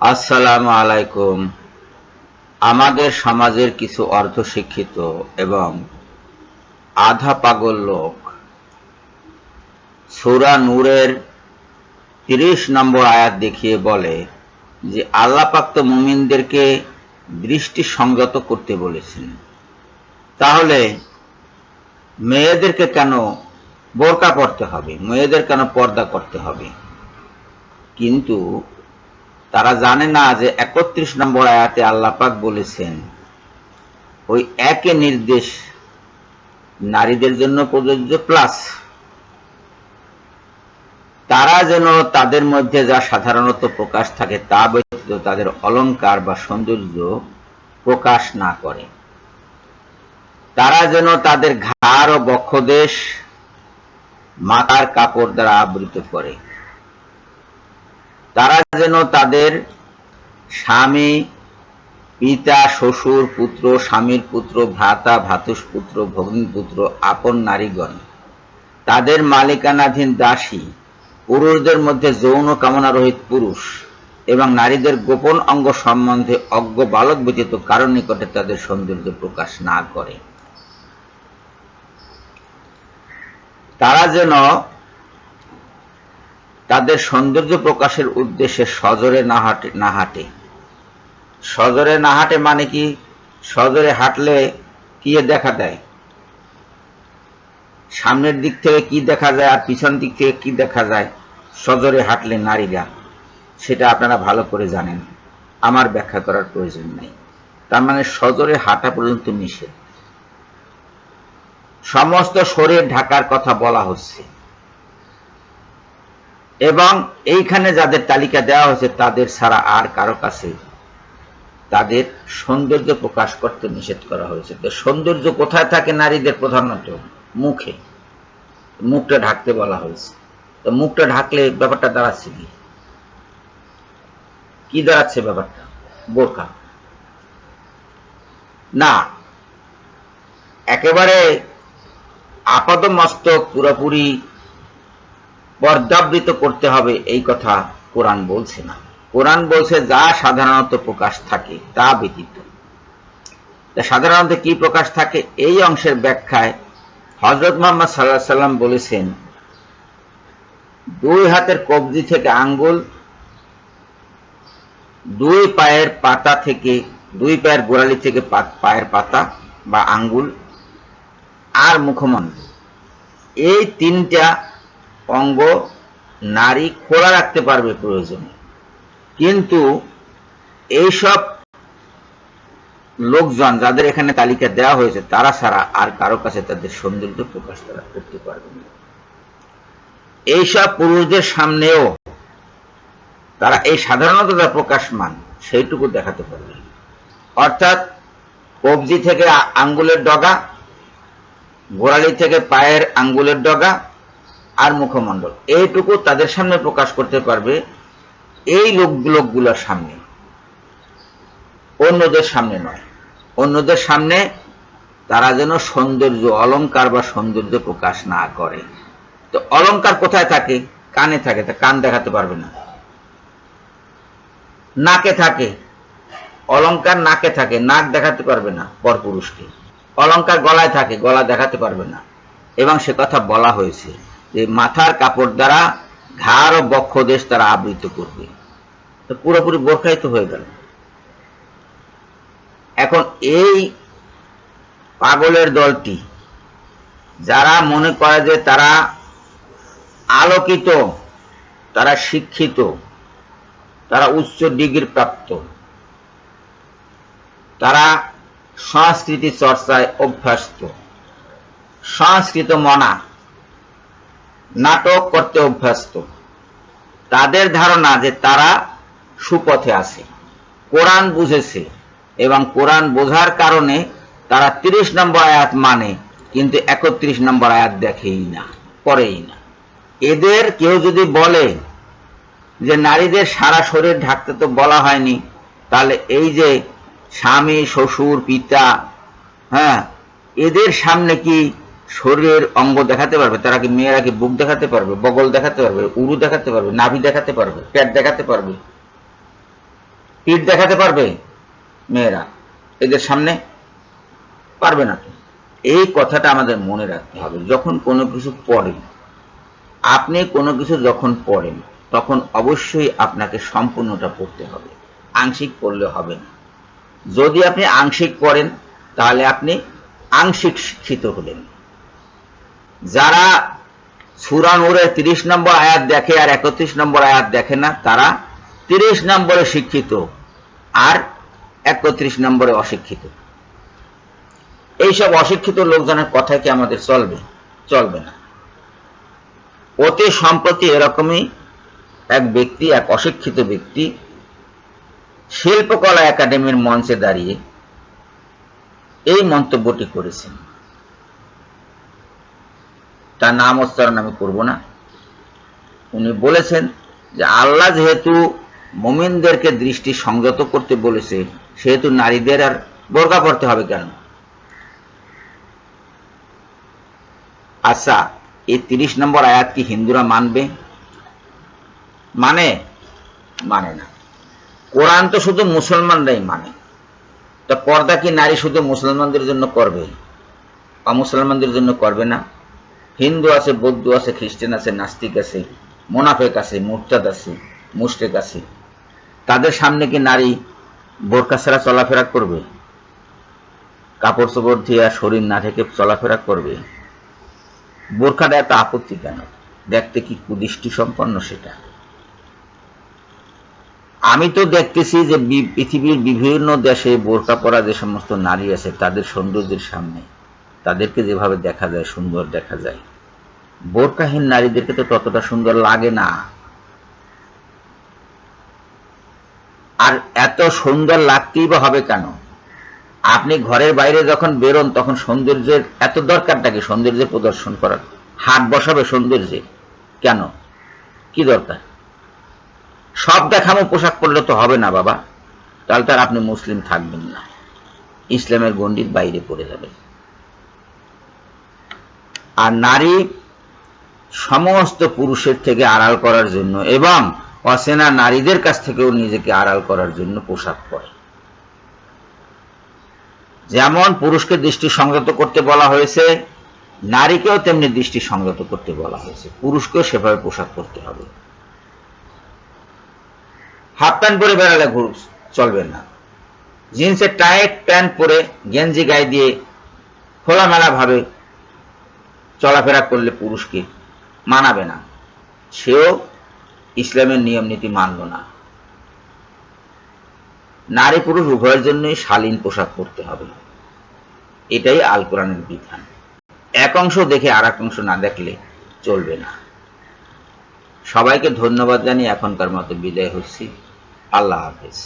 আসসালামু আলাইকুম। আমাদের সমাজের কিছু অর্ধশিক্ষিত এবং আধা পাগল লোক সূরা নূরের ৩০ নম্বর আয়াত দেখিয়ে বলে যে আল্লাহ পাক তো মুমিনদেরকে দৃষ্টি সংযত করতে বলেছেন, তাহলে মেয়েদেরকে কেন বোরকা পরতে হবে, মেয়েদের কেন পর্দা করতে হবে? কিন্তু তারা জানে না যে ৩১ নম্বর আয়াতে আল্লাহ পাক বলেছেন ওই একই নির্দেশ নারীদের জন্য প্রযোজ্য, প্লাস তারা যেন তাদের মধ্যে যা সাধারণত প্রকাশ থাকে তা ব্যতীত তাদের অলংকার বা সৌন্দর্য প্রকাশ না করে। তারা যেন তাদের ঘাড় ও বক্ষদেশ মাথার কাপড় দ্বারা আবৃত করে। তারা যেন তাদের স্বামী, পিতা, শ্বশুর, পুত্র, স্বামীর পুত্র, ভ্রাতা, ভ্রাতুষ্পুত্র, ভগ্নীপুত্র, আপন নারীগণ, তাদের মালিকানাধীন দাসী, পুরুষদের মধ্যে যৌন কামনা রহিত পুরুষ এবং নারীদের গোপন অঙ্গ সম্বন্ধে অজ্ঞ বালক ব্যতীত কারো নিকটে তাদের সৌন্দর্য প্রকাশ না করে। তারা যেন তাদের সৌন্দর্য প্রকাশের উদ্দেশ্যে সজোরে না হাঁটে। সজোরে না হাঁটে মানে কি? সজোরে হাঁটলে কি দেখা দেয়? সামনের দিক থেকে কি দেখা যায় আর পিছন দিক থেকে কি দেখা যায় সজোরে হাঁটলে নারীরা, সেটা আপনারা ভালো করে জানেন, আমার ব্যাখ্যা করার প্রয়োজন নেই। তার মানে সজোরে হাঁটা পর্যন্ত নিষেধ। সমস্ত শরীর ঢাকার কথা বলা হচ্ছে এবং এইখানে যাদের তালিকা দেওয়া হয়েছে তাদের ছাড়া আর কারো কাছে তাদের সৌন্দর্য প্রকাশ করতে নিষেধ করা হয়েছে। তো সৌন্দর্য কোথায় থাকে নারীদের? প্রধানত মুখে। মুখটা ঢাকতে বলা হয়েছে। তো মুখটা ঢাকলে ব্যাপারটা দাঁড়াচ্ছে কি দাঁড়াচ্ছে ব্যাপারটা? বোরকা না, একেবারে আপাদমস্তক পুরোপুরি পর্দাবৃত করতে হবে এই কথা কোরআন বলছে না। কোরআন বলছে যা সাধারণত প্রকাশ থাকে তা ব্যতীত। সাধারণত কি প্রকাশ থাকে এই অংশের ব্যাখ্যায় হযরত মুহাম্মদ সাল্লাল্লাহু আলাইহি সাল্লাম বলেছেন, দুই হাতের কবজি থেকে আঙ্গুল, দুই পায়ের পাতা থেকে, দুই পায়ের গোড়ালি থেকে পায়ের পাতা বা আঙ্গুল আর মুখমণ্ডল, এই তিনটা অঙ্গ নারী খোলা রাখতে পারবে প্রয়োজনে। কিন্তু এইসব লোকজন যাদের এখানে তালিকা দেওয়া হয়েছে তারা ছাড়া আর কারো কাছে তাদের সৌন্দর্য প্রকাশ তারা করতে পারবে না। এইসব পুরুষদের সামনেও তারা এই সাধারণত যা প্রকাশমান সেইটুকু দেখাতে পারবে, অর্থাৎ কবজি থেকে আঙ্গুলের ডগা, গোড়ালি থেকে পায়ের আঙ্গুলের ডগা আর মুখমণ্ডল, এইটুকু তাদের সামনে প্রকাশ করতে পারবে। এই লোকগুলোর সামনে, অন্যদের সামনে নয়। অন্যদের সামনে তারা যেন সৌন্দর্য, অলংকার বা সৌন্দর্য প্রকাশ না করে। তো অলংকার কোথায় থাকে? কানে থাকে, তা কান দেখাতে পারবে না। নাকে থাকে, অলংকার নাকে থাকে, নাক দেখাতে পারবে না পরপুরুষকে। অলংকার গলায় থাকে, গলা দেখাতে পারবে না। এবং সে কথা বলা হয়েছে যে মাথার কাপড় দ্বারা ঘাড় ও বক্ষদেশ তারা আবৃত করবে। তো পুরোপুরি বোরকাই তো হয়ে গেল। এখন এই পাগলের দলটি যারা মনে করে যে তারা আলোকিত, তারা শিক্ষিত, তারা উচ্চ ডিগ্রি প্রাপ্ত, তারা সংস্কৃতি চর্চায় অভ্যস্ত, সংস্কৃত মনা, নাটক করতে অভ্যস্ত, তাদের ধারণা যে তারা সুপথে আছে, কোরআন বুঝেছে এবং কোরআন বোঝার কারণে তারা ৩০ নম্বর আয়াত মানে, কিন্তু ৩১ নম্বর আয়াত দেখেই না, পড়েই না। এদের কেউ যদি বলে যে নারীদের সারা শরীর ঢাকতে তো বলা হয়নি, তাহলে এই যে স্বামী, শ্বশুর, পিতা, হ্যাঁ, এদের সামনে কি শরীরের অঙ্গ দেখাতে পারবে? তারা কি, মেয়েরা কি বুক দেখাতে পারবে, বগল দেখাতে পারবে, উরু দেখাতে পারবে, নাভি দেখাতে পারবে, পেট দেখাতে পারবে? পিঠ দেখাতে পারবে মেয়েরা এদের সামনে? পারবে না তো। এই কথাটা আমাদের মনে রাখতে হবে। যখন কোনো কিছু পড়েন, আপনি কোনো কিছু যখন পড়েন, তখন অবশ্যই আপনাকে সম্পূর্ণটা পড়তে হবে, আংশিক পড়লে হবে না। যদি আপনি আংশিক পড়েন তাহলে আপনি আংশিক শিক্ষিত হলেন। যারা সূরা নূরের 30 নম্বর আয়াত দেখে আর 31 নম্বর আয়াত দেখে না, তারা 30 নম্বরে শিক্ষিত আর 31 নম্বরে অশিক্ষিত। এইসব অশিক্ষিত লোকজনের কথা কি আমাদের চলবে? চলবে না। অতি সম্প্রতি এরকমই এক ব্যক্তি, এক অশিক্ষিত ব্যক্তি শিল্পকলা একাডেমির মঞ্চে দাঁড়িয়ে এই মন্তব্যটি করেছেন। তার নাম উচ্চারণ আমি করব না। উনি বলেছেন যে আল্লাহ যেহেতু মুমিনদেরকে দৃষ্টি সংযত করতে বলেছে, সেহেতু নারীদের আর বোরকা পরতে হবে কেন? আচ্ছা, এই 30 নম্বর আয়াত কি হিন্দুরা মানবে? মানে না। কোরআন তো শুধু মুসলমানরাই মানে। তা পর্দা কি নারী শুধু মুসলমানদের জন্য করবে, অমুসলমানদের জন্য করবে না? হিন্দু আছে, বৌদ্ধ আছে, খ্রিস্টান আছে, নাস্তিক আছে, মুনাফেক আছে, মুরতাদ আছে, মুশরিক আছে, তাদের সামনে কি নারী বোরকা ছাড়া চলাফেরা করবে? কাপড় চোপড় দিয়ে শরীর না ঢেকে চলাফেরা করবে? বোরকাটা এত আপত্তি কেন? দেখতে কি কুদৃষ্টি সম্পন্ন সেটা? আমি তো দেখতেছি যে পৃথিবীর বিভিন্ন দেশে বোরকা পরা যে সমস্ত নারী আছে, তাদের সৌন্দর্যের সামনে তাদেরকে যেভাবে দেখা যায়, সুন্দর দেখা যায়, বোরকাহীন নারীদেরকে তো ততটা সুন্দর লাগে না। আর এত সুন্দর লাগতেই বা হবে কেন? আপনি ঘরের বাইরে যখন বেরোন তখন সৌন্দর্যের এত দরকারটা কি? সৌন্দর্যের প্রদর্শন করার হাট বসাবে সৌন্দর্যে কেন? কি দরকার? সব দেখানো পোশাক পরলে তো হবে না বাবা। তাহলে তার আপনি মুসলিম থাকবেন না, ইসলামের গণ্ডির বাইরে পড়ে যাবেন। আর নারী সমস্ত পুরুষের থেকে আড়াল করার জন্য এবং অচেনা নারীদের কাছ থেকেও নিজেকে আড়াল করার জন্য পোশাক পরে। যেমন পুরুষকে দৃষ্টি সংযত করতে বলা হয়েছে, নারীকেও তেমনি দৃষ্টি সংযত করতে বলা হয়েছে। পুরুষকেও সেভাবে পোশাক পরতে হবে। হাফ প্যান্ট পরে বেড়ালে চলবে না। জিন্সের টাইট প্যান্ট পরে গেঞ্জি গায়ে দিয়ে খোলামেলা ভাবে চলাফেরা করলে পুরুষকে মানাবে না, সেও ইসলামের নিয়ম নীতি মানল না। নারী পুরুষ উভয়ের জন্যই শালীন পোশাক পরতে হবে, এটাই আল কোরআনের বিধান। এক অংশ দেখে আর এক অংশ না দেখলে চলবে না। সবাইকে ধন্যবাদ জানিয়ে এখনকার মতো বিদায় হচ্ছি। আল্লাহ হাফেজ।